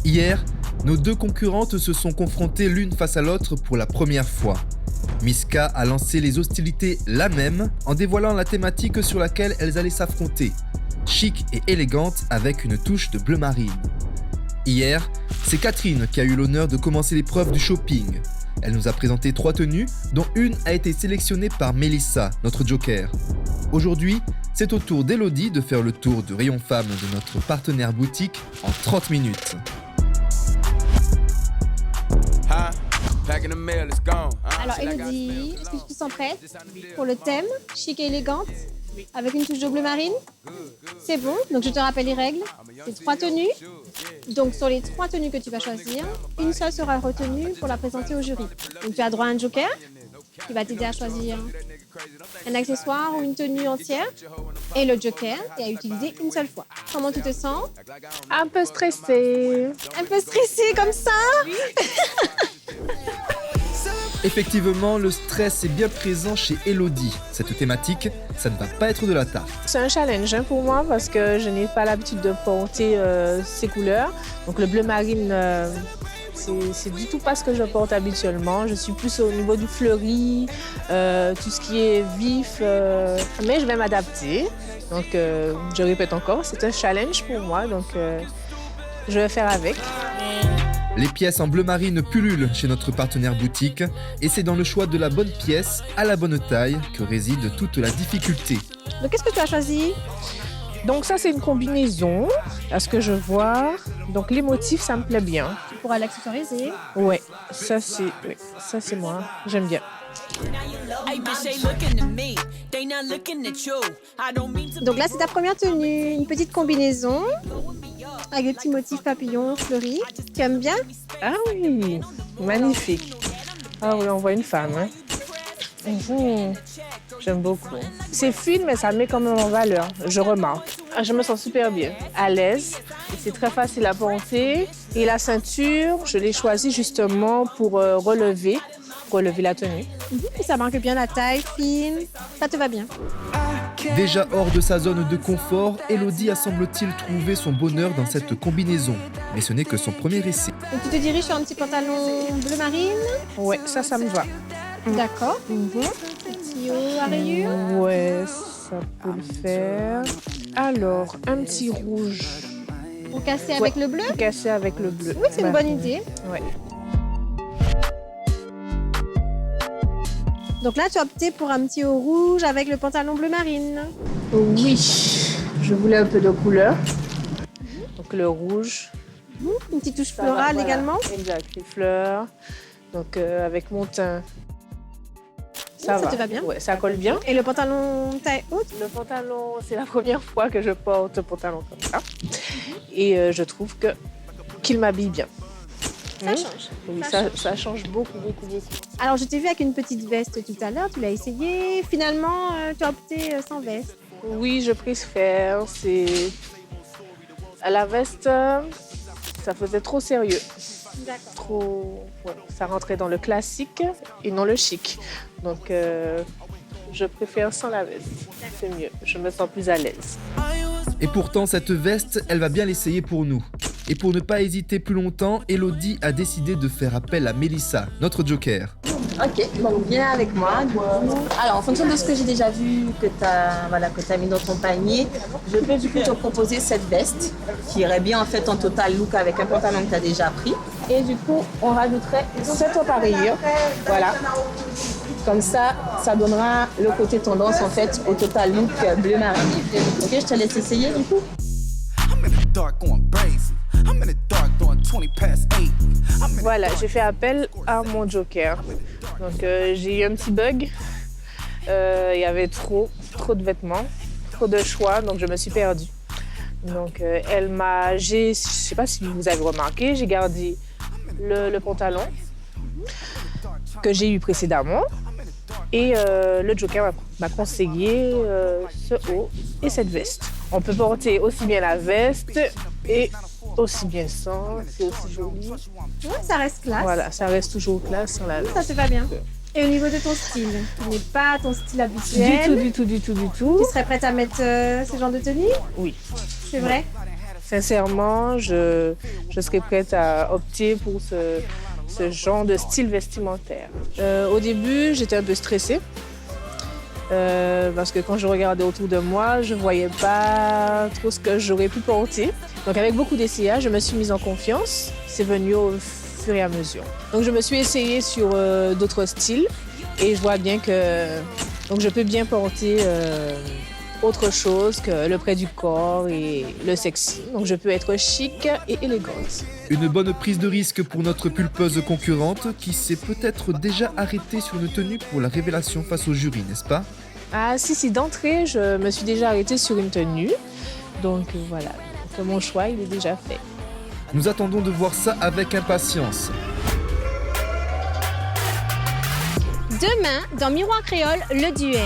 Hier, nos deux concurrentes se sont confrontées l'une face à l'autre pour la première fois. Miska a lancé les hostilités là même en dévoilant la thématique sur laquelle elles allaient s'affronter. Chic et élégante avec une touche de bleu marine. Hier, c'est Catherine qui a eu l'honneur de commencer l'épreuve du shopping. Elle nous a présenté 3 tenues, dont une a été sélectionnée par Mélissa, notre joker. Aujourd'hui, c'est au tour d'Elodie de faire le tour du rayon femme de notre partenaire boutique en 30 minutes. Alors Elodie, est-ce que tu te sens prête pour le thème chic et élégante avec une touche de bleu marine? C'est bon, donc je te rappelle les règles. C'est 3 tenues. Donc sur les 3 tenues que tu vas choisir, une seule sera retenue pour la présenter au jury. Donc tu as droit à un joker qui va t'aider à choisir un accessoire ou une tenue entière. Et le joker est à utiliser une seule fois. Comment tu te sens? Un peu stressée. Un peu stressée comme ça? Effectivement, le stress est bien présent chez Elodie. Cette thématique, ça ne va pas être de la tarte. C'est un challenge pour moi parce que je n'ai pas l'habitude de porter ces couleurs. Donc le bleu marine, c'est du tout pas ce que je porte habituellement. Je suis plus au niveau du fleuri, tout ce qui est vif, mais je vais m'adapter. Donc je répète encore, c'est un challenge pour moi, donc je vais faire avec. Les pièces en bleu marine pullulent chez notre partenaire boutique et c'est dans le choix de la bonne pièce à la bonne taille que réside toute la difficulté. Donc qu'est-ce que tu as choisi? Donc ça, c'est une combinaison, à ce que je vois. Donc les motifs, ça me plaît bien. Tu pourras l'accessoiriser. Ouais, ça c'est moi, j'aime bien. Donc là, c'est ta première tenue, une petite combinaison avec des petits motifs papillons fleuris. Tu aimes bien? Ah oui, magnifique. Ah oui, on voit une femme. Hein. J'aime beaucoup. C'est fine, mais ça met quand même en valeur, je remarque. Ah, je me sens super bien, à l'aise. C'est très facile à porter. Et la ceinture, je l'ai choisie justement pour relever la tenue. Ça marque bien la taille fine. Ça te va bien. Déjà hors de sa zone de confort, Elodie a semble-t-il trouvé son bonheur dans cette combinaison. Mais ce n'est que son premier essai. Donc tu te diriges sur un petit pantalon bleu marine? Ouais, ça me va. D'accord. Petit haut à rayures? Ouais, ça peut le faire. Alors, un petit rouge. Pour casser avec le bleu? Pour casser avec le bleu. Oui, c'est une bonne idée. Ouais. Donc là, tu as opté pour un petit haut rouge avec le pantalon bleu marine. Oui, je voulais un peu de couleur. Donc le rouge. Une petite touche florale voilà. Également. Exact, les fleurs. Donc avec mon teint. Ça te va bien? Ouais, ça colle bien. Et le pantalon taille haute? Le pantalon, c'est la première fois que je porte un pantalon comme ça. Et je trouve qu'il m'habille bien. Ça change. Oui, ça change beaucoup. Alors, je t'ai vu avec une petite veste tout à l'heure, tu l'as essayé. Finalement, tu as opté sans veste. Oui, je préfère. À la veste, ça faisait trop sérieux. D'accord. Trop... Ouais, ça rentrait dans le classique et non le chic. Donc, je préfère sans la veste. C'est mieux. Je me sens plus à l'aise. Et pourtant, cette veste, elle va bien l'essayer pour nous. Et pour ne pas hésiter plus longtemps, Elodie a décidé de faire appel à Mélissa, notre joker. Ok, donc viens avec moi. Alors, en fonction de ce que j'ai déjà vu, que tu as mis dans ton panier, je peux du coup te proposer cette veste qui irait bien en fait en total look avec un pantalon que tu as déjà pris. Et du coup, on rajouterait cette robe à rayures. Voilà. Comme ça donnera le côté tendance en fait au total look bleu marine. Ok, je te laisse essayer du coup. Voilà, j'ai fait appel à mon joker. Donc j'ai eu un petit bug. Il y avait trop de vêtements, trop de choix, donc je me suis perdue. Donc je sais pas si vous avez remarqué, j'ai gardé le pantalon que j'ai eu précédemment. Et le joker m'a conseillé ce haut et cette veste. On peut porter aussi bien la veste et aussi bien sans, c'est aussi joli. Ouais, ça reste classe. Voilà, ça reste toujours classe sans la veste. Ça te va bien. Et au niveau de ton style, qui n'est pas ton style habituel. Du tout. Tu serais prête à mettre ce genre de tenue? Oui. C'est vrai? Sincèrement, je serais prête à opter pour ce genre de style vestimentaire. Au début, j'étais un peu stressée. Parce que quand je regardais autour de moi, je ne voyais pas trop ce que j'aurais pu porter. Donc avec beaucoup d'essayages, je me suis mise en confiance. C'est venu au fur et à mesure. Donc je me suis essayée sur d'autres styles et je vois bien que donc, je peux bien porter autre chose que le près du corps et le sexy. Donc je peux être chic et élégante. Une bonne prise de risque pour notre pulpeuse concurrente qui s'est peut-être déjà arrêtée sur une tenue pour la révélation face au jury, n'est-ce pas? Ah si, d'entrée, je me suis déjà arrêtée sur une tenue. Donc voilà, donc, mon choix, il est déjà fait. Nous attendons de voir ça avec impatience. Demain, dans Miroir Créole, le duel.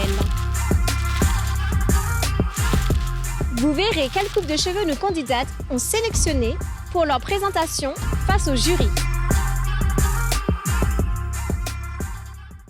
Vous verrez quelle coupe de cheveux nos candidates ont sélectionné pour leur présentation face au jury.